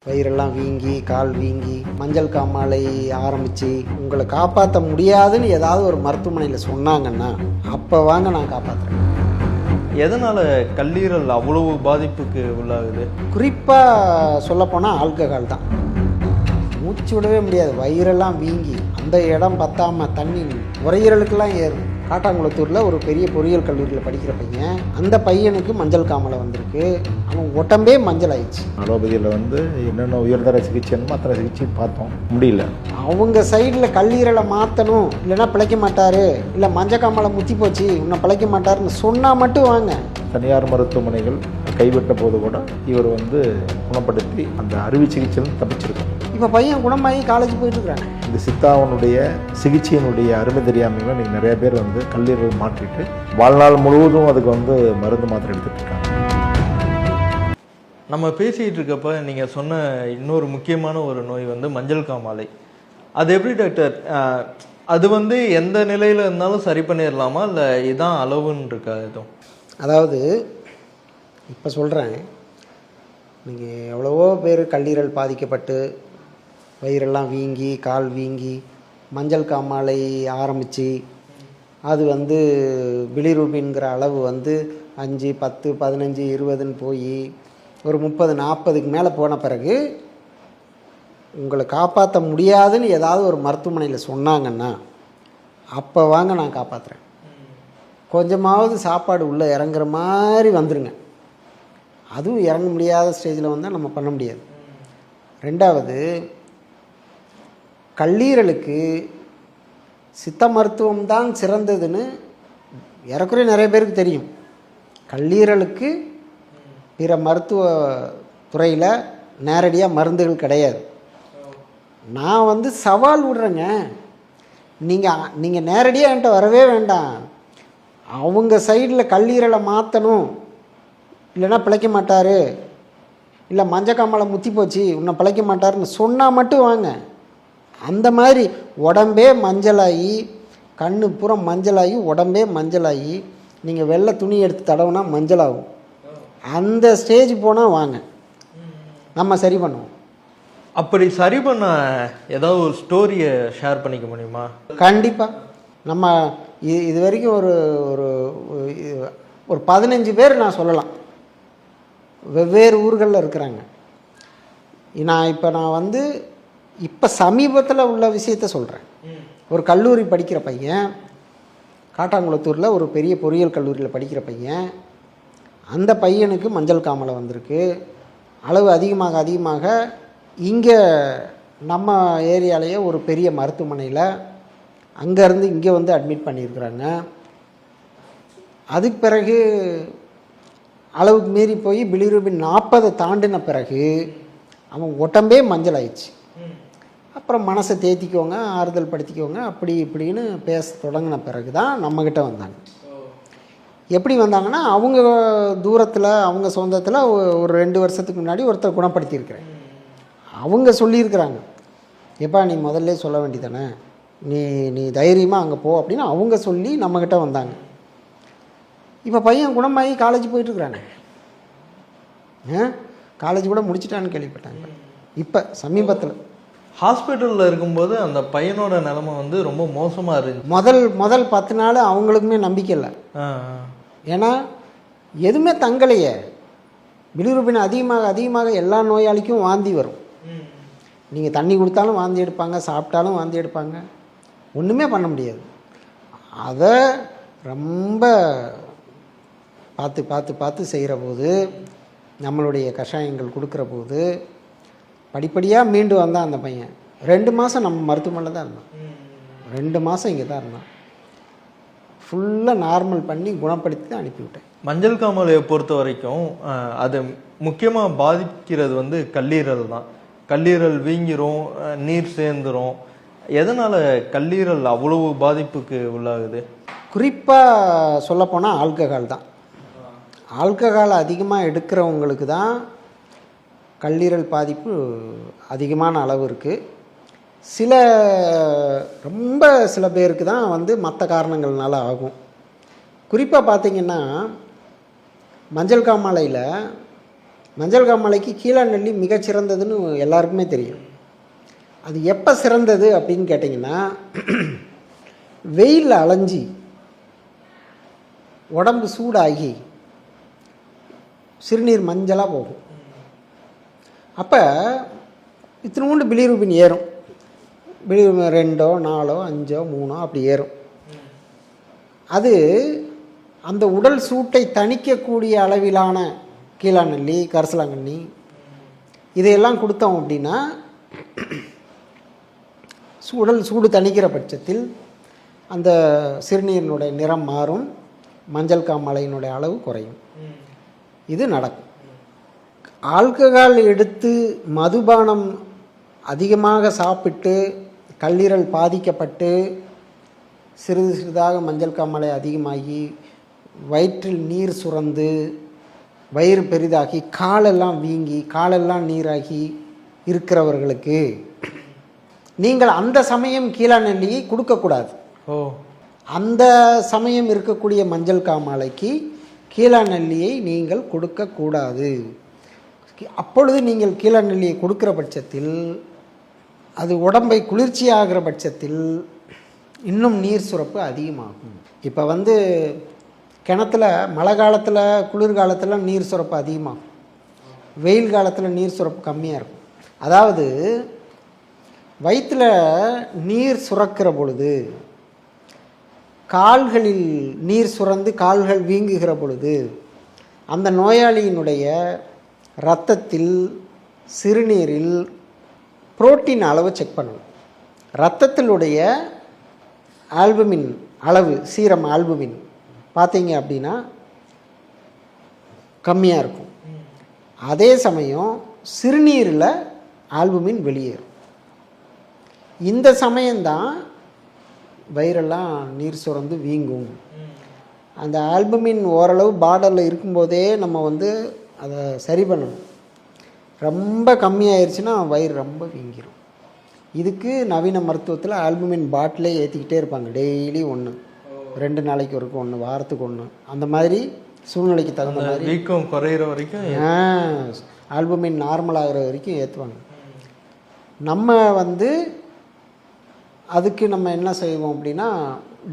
வயிறெல்லாம் வீங்கி கால் வீங்கி மஞ்சள் காமாலை ஆரம்பித்து உங்களை காப்பாற்ற முடியாதுன்னு ஏதாவது ஒரு மருத்துவமனையில் சொன்னாங்கன்னா அப்போ வாங்க நான் காப்பாற்றுறேன். எதனால் கல்லீரல் அவ்வளவு பாதிப்புக்கு உள்ளாகுது? குறிப்பாக சொல்லப்போனால் ஆல்கஹால் தான். மூச்சு விடவே முடியாது, வயிறெல்லாம் வீங்கி அந்த இடம் பத்தாமல் தண்ணி நுரையீரலுக்கெல்லாம் ஏறும். காட்டாங்குளத்தூரில் ஒரு பெரிய பொறியியல் கல்லூரியில் படிக்கிற பையன், அந்த பையனுக்கு மஞ்சள் காமாலை வந்திருக்கு. அவன் உடம்பே மஞ்சள் ஆயிடுச்சு. அலோபதியில் என்னென்ன உயர்தர சிகிச்சைன்னு அத்தனை சிகிச்சை பார்த்தோம், முடியல. அவங்க சைடில் கல்லீரலை மாற்றணும், இல்லைன்னா பிழைக்க மாட்டார், இல்லை மஞ்சள் காமாலை முத்தி போச்சு இன்னும் பிழைக்க மாட்டாருன்னு சொன்னால் மட்டும் வாங்க. தனியார் மருத்துவமனைகள் கைவிட்ட போது கூட இவர் குணப்படுத்தி அந்த அறுவை சிகிச்சையிலும் தப்பிச்சிருக்கோம். இப்போ பையன் குணமாகி காலேஜ் போயிட்டுருக்குறாங்க. இந்த சித்தாவனுடைய சிகிச்சையினுடைய அருமை தெரியாமல் நீங்கள் நிறைய பேர் கல்லீரல் மாற்றிட்டு வாழ்நாள் முழுவதும் அதுக்கு மருந்து மாத்திரை எடுத்துகிட்டு இருக்காங்க. நம்ம பேசிகிட்டு இருக்கப்ப நீங்கள் சொன்ன இன்னொரு முக்கியமான ஒரு நோய் மஞ்சள் காமாலை. அது எப்படி டாக்டர், அது எந்த நிலையில் இருந்தாலும் சரி பண்ணிடலாமா, இல்லை இதான் அளவுன்னு இருக்கா எதுவும்? அதாவது இப்போ சொல்கிறேன், நீங்கள் எவ்வளவோ பேர் கல்லீரல் பாதிக்கப்பட்டு வயிறெல்லாம் வீங்கி கால் வீங்கி மஞ்சள் காமாலை ஆரம்பித்து அது பிலிரூபின்கிற அளவு 5, 10, 15, 20ன்னு போய் ஒரு 30, 40க்கு மேலே போன பிறகு உங்களை காப்பாற்ற முடியாதுன்னு ஏதாவது ஒரு மருத்துவமனையில் சொன்னாங்கன்னா அப்போ வாங்க நான் காப்பாற்றுறேன். கொஞ்சமாவது சாப்பாடு உள்ளே இறங்குற மாதிரி வந்துடுங்க. அதுவும் இறங்க முடியாத ஸ்டேஜில் வந்தால் நம்ம பண்ண முடியாது. ரெண்டாவது, கல்லீரலுக்கு சித்த மருத்துவம் தான் சிறந்ததுன்னு ஏறக்குறைய நிறைய பேருக்கு தெரியும். கல்லீரலுக்கு பிற மருத்துவ துறையில் நேரடியாக மருந்துகள் கிடையாது. நான் சவால் விடுறேங்க, நீங்கள் நேரடியாக என்கிட்ட வரவே வேண்டாம். அவங்க சைடில் கல்லீரலை மாற்றணும், இல்லைன்னா பிழைக்க மாட்டார், இல்லை மஞ்சள் காமாலை முத்தி போச்சு இன்னும் பிழைக்க மாட்டாருன்னு சொன்னால் மட்டும் வாங்க. அந்த மாதிரி உடம்பே மஞ்சளாகி கண்ணு பூரா மஞ்சளாகி உடம்பே மஞ்சளாகி நீங்கள் வெள்ளை துணி எடுத்து தடவுனா மஞ்சளாகும். அந்த ஸ்டேஜ் போனால் வாங்க, நம்ம சரி பண்ணுவோம். அப்படி சரி பண்ண ஏதாவது ஒரு ஸ்டோரியை ஷேர் பண்ணிக்க முடியுமா? கண்டிப்பாக. நம்ம இது வரைக்கும் ஒரு 15 பேர் நான் சொல்லலாம், வெவ்வேறு ஊர்களில் இருக்கிறாங்க. நான் இப்போ சமீபத்தில் உள்ள விஷயத்த சொல்கிறேன். ஒரு கல்லூரி படிக்கிற பையன், காட்டாங்குளத்தூரில் ஒரு பெரிய பொறியியல் கல்லூரியில் படிக்கிற பையன், அந்த பையனுக்கு மஞ்சள் காமாலை வந்திருக்கு. அளவு அதிகமாக இங்கே நம்ம ஏரியாலேயே ஒரு பெரிய மருத்துவமனையில் அங்கேருந்து இங்கே அட்மிட் பண்ணியிருக்கிறாங்க. அதுக்கு பிறகு அளவுக்கு மீறி போய் பிலிரூபின் 40 தாண்டின பிறகு அவன் உடம்பே மஞ்சள் ஆயிடுச்சு. அப்புறம் மனசை தேத்திக்கோங்க, ஆறுதல் படுத்திக்கோங்க, அப்படி இப்படின்னு பேச தொடங்கின பிறகு தான் நம்மக்கிட்ட வந்தாங்க. எப்படி வந்தாங்கன்னா, அவங்க தூரத்தில் அவங்க சொந்தத்தில் ஒரு 2 வருஷத்துக்கு முன்னாடி ஒருத்தர் குணப்படுத்தியிருக்கிறேன். அவங்க சொல்லியிருக்கிறாங்க, எப்பா நீ முதல்ல சொல்ல வேண்டியதானே, நீ தைரியமாக அங்கே போ அப்படின்னு அவங்க சொல்லி நம்மக்கிட்ட வந்தாங்க. இப்போ பையன் குணமாகி காலேஜ் போயிட்டுருக்குறாங்க. காலேஜ் கூட முடிச்சிட்டான்னு கேள்விப்பட்டாங்க. இப்போ சமீபத்தில் ஹாஸ்பிட்டலில் இருக்கும்போது அந்த பையனோட நிலைமை ரொம்ப மோசமாக இருந்துச்சு. முதல் 10 நாள் அவங்களுக்குமே நம்பிக்கை இல்லை. ஏன்னா எதுவுமே தங்கலையே. பிலிரூபின் அதிகமாக எல்லா நோயாளிக்கும் வாந்தி வரும். நீங்கள் தண்ணி கொடுத்தாலும் வாந்தி எடுப்பாங்க, சாப்பிட்டாலும் வாந்தி எடுப்பாங்க, ஒன்றுமே பண்ண முடியாது. அதை ரொம்ப பார்த்து செய்கிற போது, நம்மளுடைய கஷாயங்கள் கொடுக்குற போது படிப்படியாக மீண்டு வந்தான் அந்த பையன். 2 மாதம் நம்ம மருத்துவமனையில் தான் இருந்தான். 2 மாதம் இங்கே தான் இருந்தான். ஃபுல்லாக நார்மல் பண்ணி குணப்படுத்தி தான் அனுப்பிவிட்டேன். மஞ்சள் காமாலையை பொறுத்த வரைக்கும் அது முக்கியமாக பாதிக்கிறது கல்லீரல் தான். கல்லீரல் வீங்கிரும், நீர் சேர்ந்துடும். எதனால் கல்லீரல் அவ்வளவு பாதிப்புக்கு உள்ளாகுது? குறிப்பாக சொல்லப்போனால் ஆல்கஹால் தான். ஆல்கஹால் அதிகமாக எடுக்கிறவங்களுக்கு தான் கல்லீரல் பாதிப்பு அதிகமான அளவு இருக்குது. சில பேருக்கு தான் மற்ற காரணங்கள்னால ஆகும். குறிப்பாக பார்த்திங்கன்னா, மஞ்சள் காமாலையில் மஞ்சள் காமாலைக்கு கீழாநெல்லி மிகச்சிறந்ததுன்னு எல்லாருக்குமே தெரியும். அது எப்போ சிறந்தது அப்படின்னு கேட்டிங்கன்னா, வெயிலில் அலைஞ்சி உடம்பு சூடாகி சிறுநீர் மஞ்சளாக போகும். அப்போ இத்தினூண்டு பிலிரூபின் ஏறும். பிலிரூபின் 2, 4, 5, 3 அப்படி ஏறும். அது அந்த உடல் சூட்டை தணிக்கக்கூடிய அளவிலான கீழாநெல்லி, கரிசலாங்கண்ணி இதையெல்லாம் கொடுத்தோம் அப்படின்னா உடல் சூடு தணிக்கிற பட்சத்தில் அந்த சிறுநீரினுடைய நிறம் மாறும், மஞ்சள் காமாலையினுடைய அளவு குறையும். இது நடக்கும். ஆல்கஹால் எடுத்து மதுபானம் அதிகமாக சாப்பிட்டு கல்லீரல் பாதிக்கப்பட்டு சிறிது சிறிதாக மஞ்சள் காமாலை அதிகமாகி வயிற்றில் நீர் சுரந்து வயிறு பெரிதாகி காலெல்லாம் வீங்கி காலெல்லாம் நீராகி இருக்கிறவர்களுக்கு நீங்கள் அந்த சமயம் கீழாநெல்லியை கொடுக்கக்கூடாது. அந்த சமயம் இருக்கக்கூடிய மஞ்சள் காமாலைக்கு கீழாநெல்லியை நீங்கள் கொடுக்கக்கூடாது. அப்பொழுது நீங்கள் கீழாநெல்லியை கொடுக்குற பட்சத்தில் அது உடம்பை குளிர்ச்சியாகிற பட்சத்தில் இன்னும் நீர் சுரப்பு அதிகமாகும். இப்போ கிணத்துல மழை காலத்தில் குளிர்காலத்தில் நீர் சுரப்பு அதிகமாகும், வெயில் காலத்தில் நீர் சுரப்பு கம்மியாக இருக்கும். அதாவது வயிற்றில் நீர் சுரக்கிற பொழுது, கால்களில் நீர் சுரந்து கால்கள் வீங்குகிற பொழுது அந்த நோயாளியினுடைய இரத்தத்தில் சிறுநீரில் புரோட்டீன் அளவு செக் பண்ணணும். இரத்தத்திலுடைய ஆல்புமின் அளவு, சீரம் ஆல்புமின் பார்த்தீங்க அப்படின்னா கம்மியாக இருக்கும். அதே சமயம் சிறுநீரில் ஆல்புமின் வெளியேறும். இந்த சமயம்தான் வயிறெல்லாம் நீர் சுரந்து வீங்கும். அந்த ஆல்புமின் ஓரளவு பார்டரில் இருக்கும்போதே நம்ம அதை சரி பண்ணணும். ரொம்ப கம்மியாயிருச்சுன்னா வயிறு ரொம்ப வீங்கிடும். இதுக்கு நவீன மருத்துவத்தில் ஆல்புமின் பாட்டிலே ஏற்றிக்கிட்டே இருப்பாங்க. டெய்லி 1, 2 நாளைக்கு ஒருக்கு 1, வாரத்துக்கு 1, அந்த மாதிரி சூழ்நிலைக்கு தகுந்த மாதிரி வீக்கம் குறையிற வரைக்கும் ஆல்புமின் நார்மல் ஆகிற வரைக்கும் ஏற்றுவாங்க. நம்ம அதுக்கு நம்ம என்ன செய்வோம் அப்படின்னா,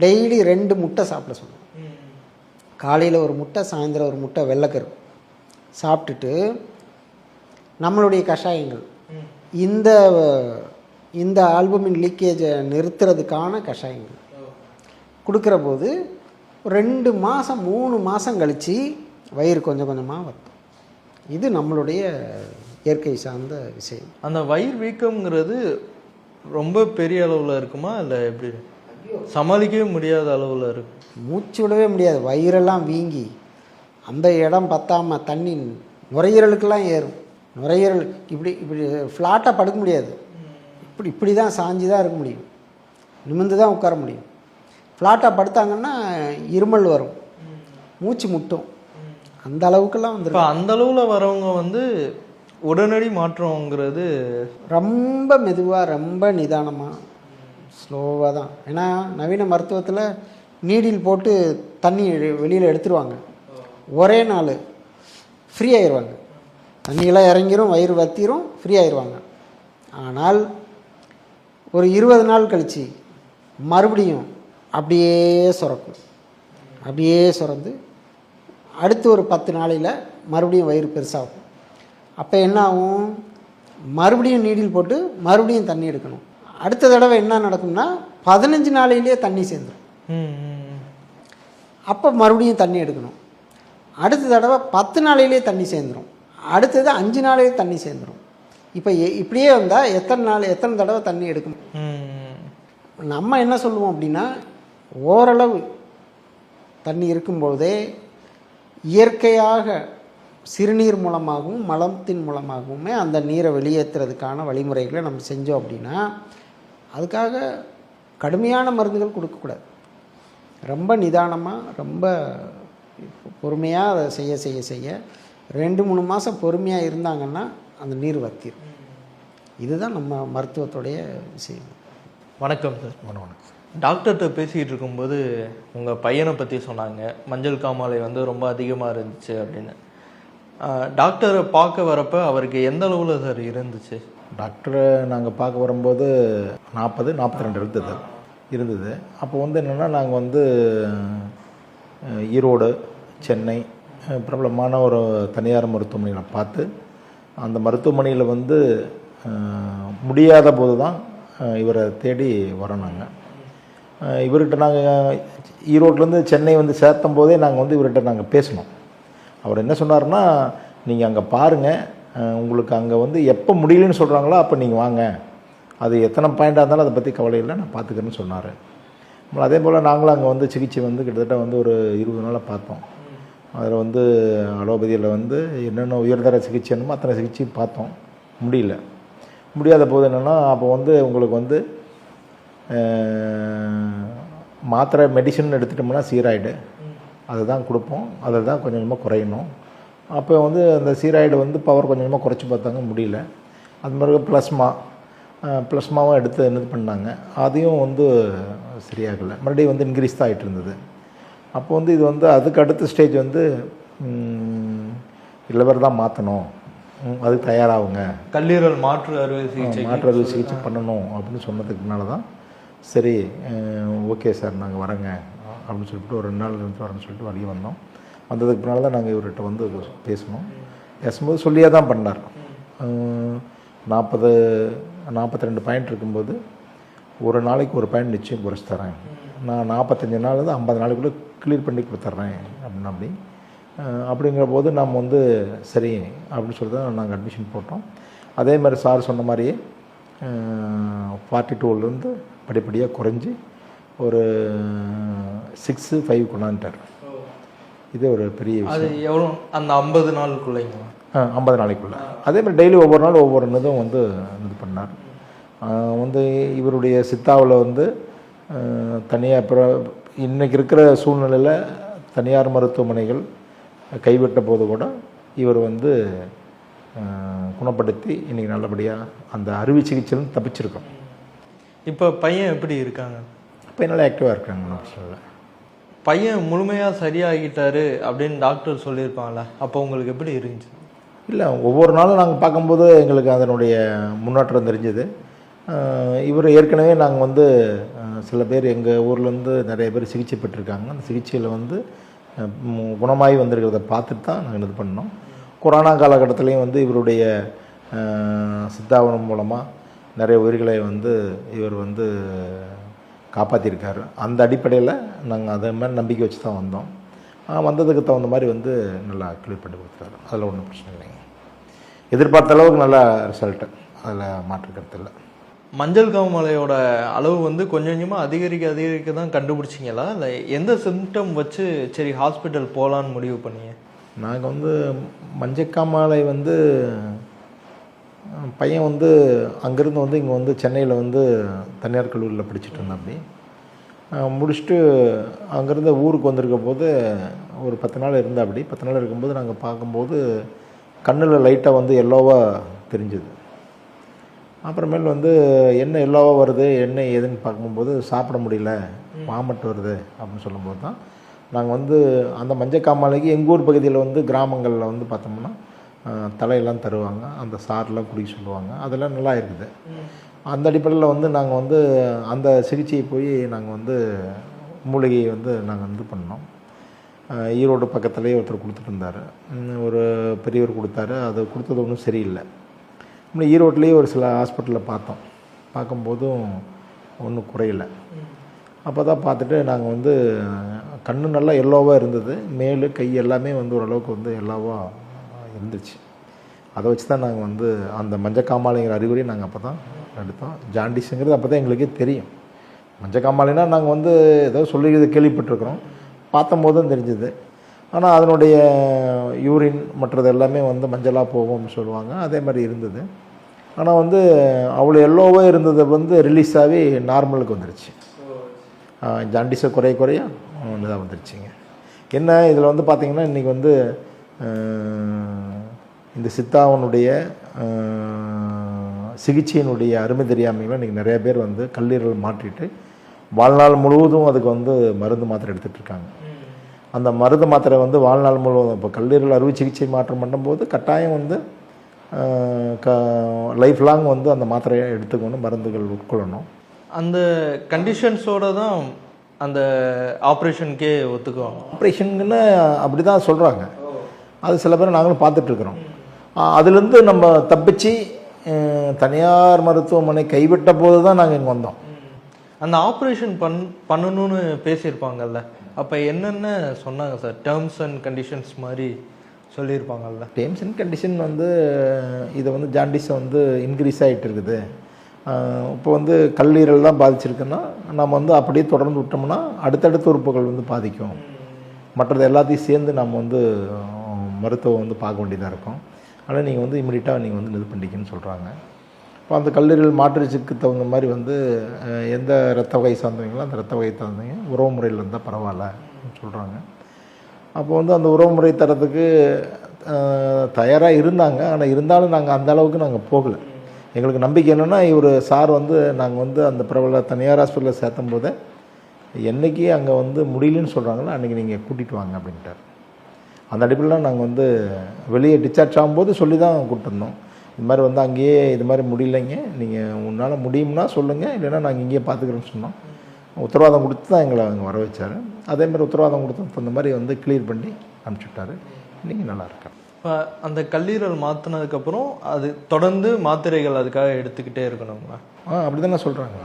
டெய்லி 2 முட்டை சாப்பிட சொல்லுவோம். காலையில் ஒரு முட்டை, சாயந்தரம் ஒரு முட்டை வெள்ளைக்கரு சாப்பிட்டுட்டு நம்மளுடைய கஷாயங்கள் இந்த ஆல்புமின் லீக்கேஜை நிறுத்துறதுக்கான கஷாயங்கள் கொடுக்குற போது 2 மாதம் 3 மாதம் கழித்து வயிறு கொஞ்சம் கொஞ்சமாக வரும். இது நம்மளுடைய இயற்கை சார்ந்த விஷயம். அந்த வயிறு வீக்கம்ங்கிறது ரொம்ப பெரிய அளவில் இருக்குமா, இல்லை எப்படி சமாளிக்கவே முடியாத அளவில் இருக்கும்? மூச்சு விடவே முடியாது. வயிறெல்லாம் வீங்கி அந்த இடம் பத்தாமல் தண்ணி நுரையீரலுக்கெல்லாம் ஏறும். நுரையீரல் இப்படி ஃப்ளாட்டாக படுக்க முடியாது. இப்படி தான் சாஞ்சி தான் இருக்க முடியும், நிமிர்ந்து தான் உட்கார முடியும். ஃப்ளாட்டாக படுத்தாங்கன்னா இருமல் வரும், மூச்சு முட்டும். அந்த அளவுக்கெல்லாம் இப்போ அந்த அளவில் வரவங்க உடனடி மாற்றங்கிறது ரொம்ப மெதுவாக, ரொம்ப நிதானமாக, ஸ்லோவாக தான். ஏன்னா நவீன மருத்துவத்தில் நீடில் போட்டு தண்ணி வெளியில் எடுத்துருவாங்க. ஒரே நாள் ஃப்ரீ ஆயிடுவாங்க. தண்ணியெல்லாம் இறங்கிரும், வயிறு வத்திரும், ஃப்ரீ ஆயிடுவாங்க. ஆனால் ஒரு 20 நாள் கழித்து மறுபடியும் அப்படியே சுரக்கும். அப்படியே சுரந்து அடுத்து ஒரு 10 நாளையில் மறுபடியும் வயிறு பெருசாகும். அப்போ என்ன ஆகும், மறுபடியும் நீடில் போட்டு மறுபடியும் தண்ணி எடுக்கணும். அடுத்த தடவை என்ன நடக்கும்னா 15 நாளையிலேயே தண்ணி சேர்ந்துடும். அப்போ மறுபடியும் தண்ணி எடுக்கணும். அடுத்த தடவை 10 நாளையிலே தண்ணி சேர்ந்துடும். அடுத்தது 5 நாளையே தண்ணி சேர்ந்துடும். இப்போ இப்படியே வந்தால் எத்தனை தடவை தண்ணி எடுக்கணும்? நம்ம என்ன சொல்லுவோம் அப்படின்னா, ஓரளவு தண்ணி இருக்கும்போதே இயற்கையாக சிறுநீர் மூலமாகவும் மலத்தின் மூலமாகவுமே அந்த நீரை வெளியேற்றுறதுக்கான வழிமுறைகளை நம்ம செஞ்சோம் அப்படின்னா, அதுக்காக கடுமையான மருந்துகள் கொடுக்கக்கூடாது. ரொம்ப நிதானமாக, ரொம்ப பொறுமையாக அதை செய்ய 2-3 மாதம் பொறுமையாக இருந்தாங்கன்னா அந்த நீர் வத்திரும். இதுதான் நம்ம மருத்துவத்துடைய விஷயம். வணக்கம் சார். வணக்கம். டாக்டர்கிட்ட பேசிக்கிட்டு இருக்கும்போது உங்கள் பையனை பற்றி சொன்னாங்க. மஞ்சள் காமாலை ரொம்ப அதிகமாக இருந்துச்சு அப்படின்னு. டாக்டரை பார்க்க வரப்ப அவருக்கு எந்த அளவில் சார் இருந்துச்சு? டாக்டரை நாங்கள் பார்க்க வரும்போது 42 இருந்தது. அப்போ வந்து என்னென்னா நாங்கள் வந்து ஈரோடு, சென்னை பிரபலமான ஒரு தனியார் மருத்துவமனைகளை பார்த்து அந்த மருத்துவமனையில் வந்து முடியாத போது தான் இவரை தேடி வரோம். நாங்கள் இவர்கிட்ட நாங்கள் ஈரோட்லேருந்து சென்னை வந்து சேர்த்தும் போதே நாங்கள் வந்து இவர்கிட்ட நாங்கள் பேசினோம். அவர் என்ன சொன்னார்னா, நீங்கள் அங்கே பாருங்கள், உங்களுக்கு அங்கே வந்து எப்போ முடியலன்னு சொல்கிறாங்களோ அப்போ நீங்கள் வாங்க, அது எத்தனை பாயிண்டாக இருந்தாலும் அதை பற்றி கவலை இல்லை, நான் பார்த்துக்கிறேன்னு சொன்னார். அதே போல் நாங்களும் அங்கே வந்து சிகிச்சை வந்து கிட்டத்தட்ட வந்து ஒரு 20 நாளாக பார்த்தோம். அதில் வந்து அலோபதியில் வந்து என்னென்ன உயர்தர சிகிச்சை என்னமோ அத்தனை சிகிச்சையும் பார்த்தோம். முடியாத போது என்னென்னா, அப்போ வந்து உங்களுக்கு வந்து மாத்திரை மெடிசன் எடுத்துட்டோம்னா சீராய்டு அதுதான் கொடுப்போம், அதில் தான் கொஞ்சம் கொஞ்சமாக குறையணும். அப்போ வந்து அந்த சீராய்டு வந்து பவர் கொஞ்சம் கொஞ்சமாக குறைச்சி பார்த்தாங்க, முடியல. அது மாதிரி ப்ளஸ்மாவும் எடுத்து என்ன பண்ணாங்க, அதையும் வந்து சரியாகலை, மறுபடியும் வந்து இன்க்ரீஸ் தான் ஆகிட்டு இருந்தது. அப்போ வந்து இது வந்து அதுக்கு அடுத்த ஸ்டேஜ் வந்து லிவர் தான் மாற்றணும், அதுக்கு தயாராகுங்க, கல்லீரல் மாற்று அறுவை சிகிச்சை பண்ணணும் அப்படின்னு சொன்னதுக்குனால தான் சரி ஓகே சார் நாங்கள் வரேங்க அப்படின்னு சொல்லிட்டு ஒரு 2 நாள் இருந்து வரேன்னு சொல்லிட்டு வெளியே வந்தோம். வந்ததுக்கு பின்னால் தான் நாங்கள் இவர்கிட்ட வந்து பேசும்போது சொல்லியே தான் பண்ணார். 42 பாயிண்ட் இருக்கும்போது ஒரு நாளைக்கு ஒரு பாயிண்ட் நிச்சயம் குறைச்சி தரேன், நான் 45 நாள் 50 நாளைக்குள்ளே கிளியர் பண்ணி கொடுத்துட்றேன் அப்படிங்கிற போது நாம் வந்து சரி அப்படின்னு சொல்லி தான் நாங்கள் அட்மிஷன் போட்டோம். அதே மாதிரி சார் சொன்ன மாதிரியே 42லேருந்து படிப்படியாக குறைஞ்சி ஒரு 6-5 கொண்டாந்துட்டார். இது ஒரு பெரிய விஷயம். அது எவ்வளோ அந்த 50 நாளுக்குள்ளேங்களா? 50 நாளைக்குள்ளே. அதே மாதிரி டெய்லி ஒவ்வொரு நாள் ஒவ்வொரு இதுவும் வந்து இது பண்ணார். வந்து இவருடைய சித்தாவில் வந்து தனியாக அப்புறம் இன்றைக்கி இருக்கிற சூழ்நிலையில் தனியார் மருத்துவமனைகள் கைவிட்ட போது கூட இவர் வந்து குணப்படுத்தி இன்றைக்கி நல்லபடியாக அந்த அறுவை சிகிச்சையிலும் தப்பிச்சிருக்கோம். இப்போ பையன் எப்படி இருக்காங்க? பையன் நல்லா ஆக்டிவாக இருக்காங்க. சொல்ல பையன் முழுமையாக சரியாகிட்டாரு அப்படின்னு டாக்டர் சொல்லியிருப்பாங்களா? அப்போ உங்களுக்கு எப்படி இருந்துச்சு? இல்லை, ஒவ்வொரு நாளும் நாங்கள் பார்க்கும்போது எங்களுக்கு அதனுடைய முன்னேற்றம் தெரிஞ்சுது. இவர் ஏற்கனவே நாங்கள் வந்து சில பேர் எங்கள் ஊர்லேருந்து நிறைய பேர் சிகிச்சை பெற்றிருக்காங்க. அந்த சிகிச்சையில் வந்து குணமாகி வந்திருக்கிறத பார்த்துட்டு தான் நாங்கள் இது பண்ணோம். கொரோனா காலகட்டத்திலையும் வந்து இவருடைய சித்தாவனம் மூலமாக நிறைய உயிர்களை வந்து இவர் வந்து காப்பாற்றிருக்காரு. அந்த அடிப்படையில் நாங்கள் அதே மாதிரி நம்பிக்கை வச்சு தான் வந்தோம். வந்ததுக்கு தகுந்த மாதிரி வந்து நல்லா கிளியர் பண்ணி கொடுத்துட்டாரு. அதில் ஒன்றும் பிரச்சனை இல்லைங்க. எதிர்பார்த்த அளவுக்கு நல்ல ரிசல்ட்டு, அதில் மாற்றுக்கிறது இல்லை. மஞ்சள் காமாலையோட அளவு வந்து கொஞ்சம் கொஞ்சமாக அதிகரிக்க தான் கண்டுபிடிச்சிங்களா? இல்லை எந்த சிம்டம் வச்சு சரி ஹாஸ்பிட்டல் போகலான்னு முடிவு பண்ணிங்க? நாங்கள் வந்து மஞ்சக்காமாலை வந்து பையன் வந்து அங்கேருந்து வந்து இங்கே வந்து சென்னையில் வந்து தனியார் கல்லூரியில் படிச்சுட்டு இருந்தான். அப்படி முடிச்சுட்டு அங்கேருந்து ஊருக்கு வந்திருக்க போது ஒரு 10 நாள் இருந்தால், அப்படி 10 நாள் இருக்கும்போது நாங்கள் பார்க்கும்போது கண்ணில் லைட்டாக வந்து எல்லோவாக தெரிஞ்சுது. அப்புறமேல் வந்து என்ன எல்லோவாக வருது என்ன ஏதுன்னு பார்க்கும்போது சாப்பிட முடியல, வாமிட் வருது அப்படின்னு சொல்லும்போது தான் நாங்கள் வந்து அந்த மஞ்சக்காமாலைக்கு எங்கள் ஊர் பகுதியில் வந்து கிராமங்களில் வந்து பார்த்தோம்னா தலையெல்லாம் தருவாங்க, அந்த சாரெலாம் குடிக்க சொல்லுவாங்க, அதெல்லாம் நல்லா இருக்குது. அந்த அடிப்படையில் வந்து நாங்கள் வந்து அந்த சிகிச்சையை போய் நாங்கள் வந்து மூலிகையை வந்து நாங்கள் இது பண்ணோம். ஈரோடு பக்கத்துலேயே ஒருத்தர் கொடுத்துட்டு இருந்தார், ஒரு பெரியவர் கொடுத்தாரு. அது கொடுத்தது ஒன்றும் சரியில்லை. இன்னும் ஈரோட்லேயே ஒரு சில ஹாஸ்பிட்டலில் பார்க்கும்போதும் ஒன்றும் குறையில்லை. அப்போ தான் பார்த்துட்டு நாங்கள் வந்து கண்ணு நல்லா எல்லோவாக இருந்தது, மேலு கை எல்லாமே வந்து ஓரளவுக்கு வந்து எல்லோவாக இருந்துச்சு. அதை வச்சு தான் நாங்கள் வந்து அந்த மஞ்சக்காமாலைங்கிற அறிகுறியை நாங்கள் அப்போ தான் எடுத்தோம். ஜாண்டிஸுங்கிறது அப்போ தான் எங்களுக்கே தெரியும். மஞ்சக்காமாலைனா நாங்கள் வந்து ஏதோ சொல்லி கேள்விப்பட்டிருக்கிறோம், பார்த்தம்போதும் தெரிஞ்சுது. ஆனால் அதனுடைய யூரின் மற்றது எல்லாமே வந்து மஞ்சளாக போகும்னு சொல்லுவாங்க, அதே மாதிரி இருந்தது. ஆனால் வந்து அவ்வளோ எல்லோவாக இருந்தது வந்து ரிலீஸ் ஆகி நார்மலுக்கு வந்துடுச்சு. ஜாண்டிஸை குறைய இதாக வந்துடுச்சிங்க. என்ன இதில் வந்து பார்த்திங்கன்னா இன்றைக்கி வந்து இந்த சித்தாவனுடைய சிகிச்சையினுடைய அருமை தெரியாமையில் இன்றைக்கி நிறைய பேர் வந்து கல்லீரல் மாற்றிட்டு வாழ்நாள் முழுவதும் அதுக்கு வந்து மருந்து மாத்திரை எடுத்துகிட்ருக்காங்க. அந்த மருந்து மாத்திரை வந்து வாழ்நாள் முழுவதும் இப்போ கல்லீரல் அறுவை சிகிச்சை மாற்றம் பண்ணும்போது கட்டாயம் வந்து லைஃப் லாங் வந்து அந்த மாத்திரையை எடுத்துக்கணும், மருந்துகள் உட்கொள்ளணும். அந்த கண்டிஷன்ஸோட தான் அந்த ஆப்ரேஷனுக்கே ஒத்துக்குவாங்க. ஆப்ரேஷனுக்குன்னு அப்படி தான் சொல்கிறாங்க. அது சில பேர் நாங்களும் பார்த்துட்ருக்குறோம். அதுலேருந்து நம்ம தப்பிச்சு தனியார் மருத்துவமனை கைவிட்ட போது தான் நாங்கள் இங்கே வந்தோம். அந்த ஆப்ரேஷன் பண்ணணும்னு பேசியிருப்பாங்கல்ல, அப்போ என்னென்ன சொன்னாங்க சார்? டேர்ம்ஸ் அண்ட் கண்டிஷன்ஸ் மாதிரி சொல்லியிருப்பாங்கல்ல. டேர்ம்ஸ் அண்ட் கண்டிஷன் வந்து இதை வந்து ஜாண்டிஸை வந்து இன்க்ரீஸ் ஆகிட்டு இருக்குது. இப்போ வந்து கல்லீரல் தான் பாதிச்சிருக்குன்னா நம்ம வந்து அப்படியே தொடர்ந்து விட்டோம்னா அடுத்தடுத்த உறுப்புகள் வந்து பாதிக்கும். மற்றது எல்லாத்தையும் சேர்ந்து நம்ம வந்து மருத்துவம் வந்து பார்க்க வேண்டியதாக இருக்கும். ஆனால் நீங்கள் வந்து இமிடியட்டாக நீங்கள் வந்து இது பண்ணிக்கன்னு சொல்கிறாங்க. இப்போ அந்த கல்லீரல் மாற்றுச்சுக்கு தகுந்த மாதிரி வந்து எந்த ரத்த வகை சார்ந்தவங்களோ அந்த ரத்த வகை சார்ந்தவங்க உறவு முறையில் இருந்தால் பரவாயில்ல சொல்கிறாங்க. அப்போ வந்து அந்த உறவு முறை தரத்துக்கு தயாராக இருந்தாங்க. ஆனால் இருந்தாலும் நாங்கள் அந்த அளவுக்கு நாங்கள் போகலை. எங்களுக்கு நம்பிக்கை என்னென்னா இவர் சார் வந்து நாங்கள் வந்து அந்த பிரபல தனியார் ஹாஸ்பிட்டலில் சேர்த்தும் போது என்றைக்கு அங்கே வந்து முடியலன்னு சொல்கிறாங்களோ அன்றைக்கி நீங்கள் கூட்டிகிட்டு வாங்க அப்படின்ட்டார். அந்த அடிப்படையில் நாங்கள் வந்து வெளியே டிஸ்சார்ஜ் ஆகும்போது சொல்லி தான் கூப்பிட்டுருந்தோம். இது மாதிரி வந்து அங்கேயே இது மாதிரி முடியலைங்க, நீங்கள் உன்னால் முடியும்னா சொல்லுங்கள், இல்லைன்னா நாங்கள் இங்கேயே பார்த்துக்கிறோன்னு சொன்னோம். உத்தரவாதம் கொடுத்து தான் எங்களை அங்கே வர வச்சார். அதேமாதிரி உத்தரவாதம் கொடுத்து அந்த மாதிரி வந்து கிளியர் பண்ணி அனுப்பிச்சுட்டாரு. இன்றைக்கி நல்லா இருக்கேன். இப்போ அந்த கல்லீரல் மாற்றினதுக்கப்புறம் அது தொடர்ந்து மாத்திரைகள் அதுக்காக எடுத்துக்கிட்டே இருக்கணுங்களா? அப்படி தானே சொல்கிறாங்க.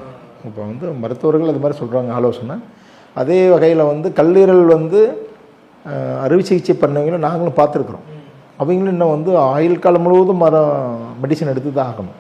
இப்போ வந்து மருத்துவர்கள் அது மாதிரி சொல்கிறாங்க ஆலோசனை. அதே வகையில் வந்து கல்லீரல் வந்து அறுவை சிகிச்சை பண்ணவங்களும் நாங்களும் பார்த்துருக்குறோம். அவங்களும் இன்னும் வந்து ஆயுள் காலம் முழுவதும் மெடிசன் எடுத்து தான் ஆகணும்.